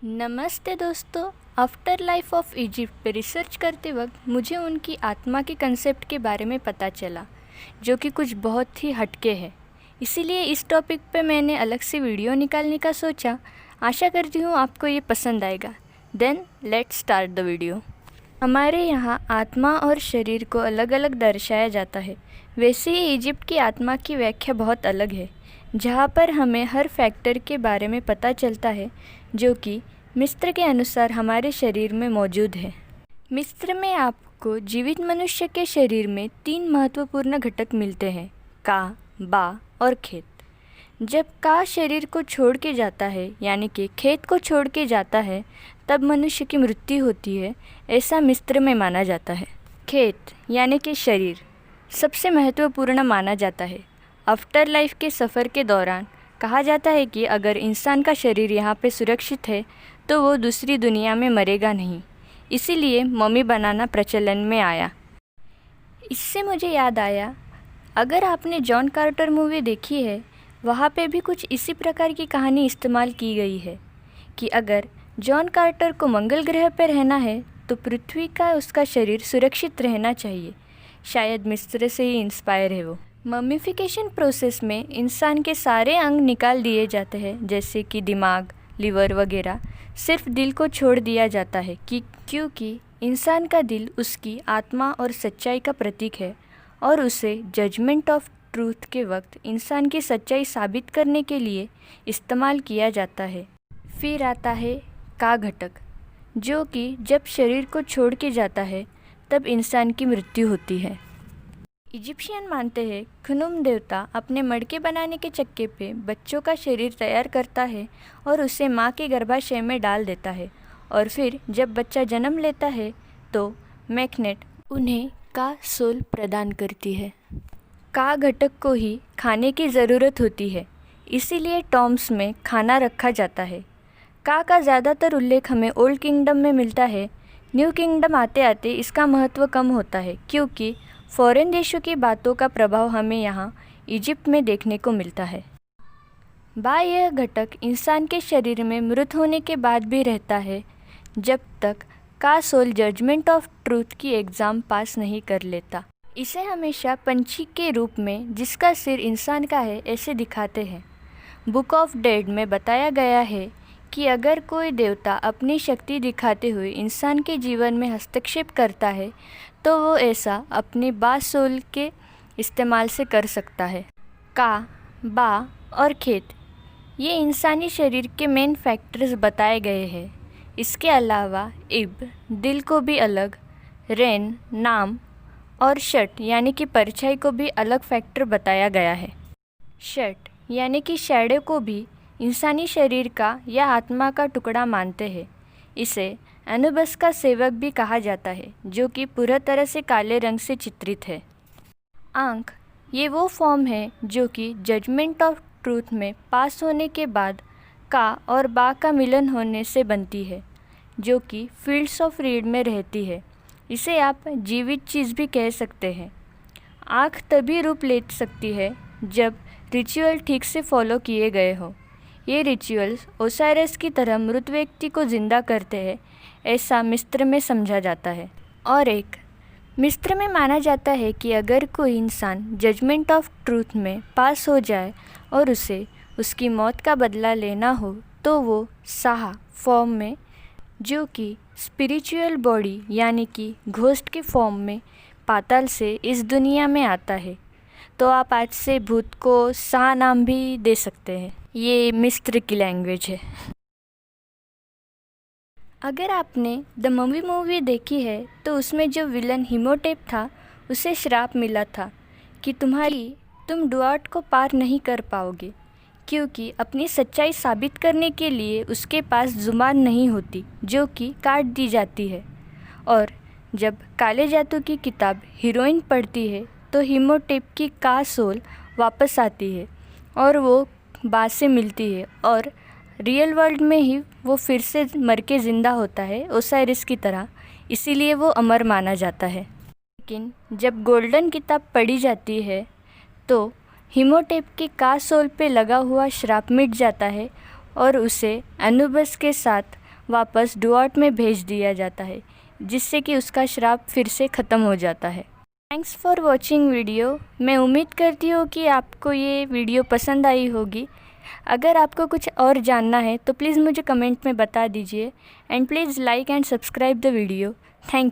नमस्ते दोस्तों। After life of Egypt पे रिसर्च करते वक्त मुझे उनकी आत्मा के कंसेप्ट के बारे में पता चला, जो कि कुछ बहुत ही हटके है। इसीलिए इस टॉपिक पे मैंने अलग से वीडियो निकालने का सोचा। आशा करती हूँ आपको ये पसंद आएगा। Then let's start the video. हमारे यहाँ आत्मा और शरीर को अलग अलग दर्शाया जाता है। वैसे ही इजिप्ट की आत्मा की व्याख्या बहुत अलग है, जहाँ पर हमें हर फैक्टर के बारे में पता चलता है जो कि मिस्र के अनुसार हमारे शरीर में मौजूद है। मिस्र में आपको जीवित मनुष्य के शरीर में 3 महत्वपूर्ण घटक मिलते हैं, का, बा और खेत। जब का शरीर को छोड़ के जाता है, यानी कि खेत को छोड़ के जाता है, तब मनुष्य की मृत्यु होती है, ऐसा मिस्र में माना जाता है। खेत यानी कि शरीर सबसे महत्वपूर्ण माना जाता है। आफ्टर लाइफ के सफ़र के दौरान कहा जाता है कि अगर इंसान का शरीर यहाँ पे सुरक्षित है तो वो दूसरी दुनिया में मरेगा नहीं। इसीलिए मम्मी बनाना प्रचलन में आया। इससे मुझे याद आया, अगर आपने जॉन कार्टर मूवी देखी है, वहाँ पे भी कुछ इसी प्रकार की कहानी इस्तेमाल की गई है कि अगर जॉन कार्टर को मंगल ग्रह पर रहना है तो पृथ्वी का उसका शरीर सुरक्षित रहना चाहिए। शायद मिस्र से ही इंस्पायर है वो। मम्मीफिकेशन प्रोसेस में इंसान के सारे अंग निकाल दिए जाते हैं, जैसे कि दिमाग, लिवर वगैरह। सिर्फ दिल को छोड़ दिया जाता है क्योंकि इंसान का दिल उसकी आत्मा और सच्चाई का प्रतीक है और उसे जजमेंट ऑफ ट्रूथ के वक्त इंसान की सच्चाई साबित करने के लिए इस्तेमाल किया जाता है। फिर आता है का घटक, जो कि जब शरीर को छोड़ के जाता है तब इंसान की मृत्यु होती है। इजिप्शियन मानते हैं खुनुम देवता अपने मड़के बनाने के चक्के पे बच्चों का शरीर तैयार करता है और उसे माँ के गर्भाशय में डाल देता है, और फिर जब बच्चा जन्म लेता है तो मैकनेट उन्हें का सोल प्रदान करती है। का घटक को ही खाने की ज़रूरत होती है, इसीलिए टॉम्स में खाना रखा जाता है। का ज़्यादातर उल्लेख हमें ओल्ड किंगडम में मिलता है। न्यू किंगडम आते आते इसका महत्व कम होता है, क्योंकि फॉरेन देशों की बातों का प्रभाव हमें यहाँ इजिप्ट में देखने को मिलता है। बा यह घटक इंसान के शरीर में मृत होने के बाद भी रहता है, जब तक का सोल जजमेंट ऑफ ट्रूथ की एग्ज़ाम पास नहीं कर लेता। इसे हमेशा पंछी के रूप में, जिसका सिर इंसान का है, ऐसे दिखाते हैं। बुक ऑफ डेड में बताया गया है कि अगर कोई देवता अपनी शक्ति दिखाते हुए इंसान के जीवन में हस्तक्षेप करता है तो वो ऐसा अपने बा सोल के इस्तेमाल से कर सकता है। का, बा और खेत ये इंसानी शरीर के मेन फैक्टर्स बताए गए हैं। इसके अलावा इब, दिल को भी अलग, रेन, नाम और शट यानी कि परछाई को भी अलग फैक्टर बताया गया है। शट यानी कि शैडो को भी इंसानी शरीर का या आत्मा का टुकड़ा मानते हैं। इसे एनुबस का सेवक भी कहा जाता है, जो कि पूरी तरह से काले रंग से चित्रित है। आँख ये वो फॉर्म है जो कि जजमेंट ऑफ ट्रूथ में पास होने के बाद का और बा का मिलन होने से बनती है, जो कि फील्ड्स ऑफ रीड में रहती है। इसे आप जीवित चीज़ भी कह सकते हैं। आँख तभी रूप ले सकती है जब रिचुअल ठीक से फॉलो किए गए हो। ये रिचुअल्स ओसाइरस की तरह मृत व्यक्ति को जिंदा करते हैं, ऐसा मिस्र में समझा जाता है। और एक मिस्र में माना जाता है कि अगर कोई इंसान जजमेंट ऑफ ट्रूथ में पास हो जाए और उसे उसकी मौत का बदला लेना हो तो वो साहा फॉर्म में, जो कि स्पिरिचुअल बॉडी यानी कि घोस्ट के फॉर्म में, पाताल से इस दुनिया में आता है। तो आप आज से भूत को साहा नाम भी दे सकते हैं। ये मिस्र की लैंग्वेज है। अगर आपने द मम्मी मूवी देखी है तो उसमें जो विलन हिमोटेप था, उसे श्राप मिला था कि तुम डुआर्ट को पार नहीं कर पाओगे, क्योंकि अपनी सच्चाई साबित करने के लिए उसके पास जुबान नहीं होती, जो कि काट दी जाती है। और जब काले जादू की किताब हीरोइन पढ़ती है तो हिमोटेप की का सोल वापस आती है और वो बा से मिलती है, और रियल वर्ल्ड में ही वो फिर से मर के ज़िंदा होता है ओसाइरिस की तरह। इसीलिए वो अमर माना जाता है। लेकिन जब गोल्डन किताब पढ़ी जाती है तो हिमोटेप के का सोल पे लगा हुआ श्राप मिट जाता है और उसे एनुबस के साथ वापस डुआर्ट में भेज दिया जाता है, जिससे कि उसका श्राप फिर से ख़त्म हो जाता है। Thanks for watching video. मैं उम्मीद करती हूँ कि आपको ये वीडियो पसंद आई होगी। अगर आपको कुछ और जानना है तो प्लीज़ मुझे कमेंट में बता दीजिए and please like and subscribe the video. Thank you.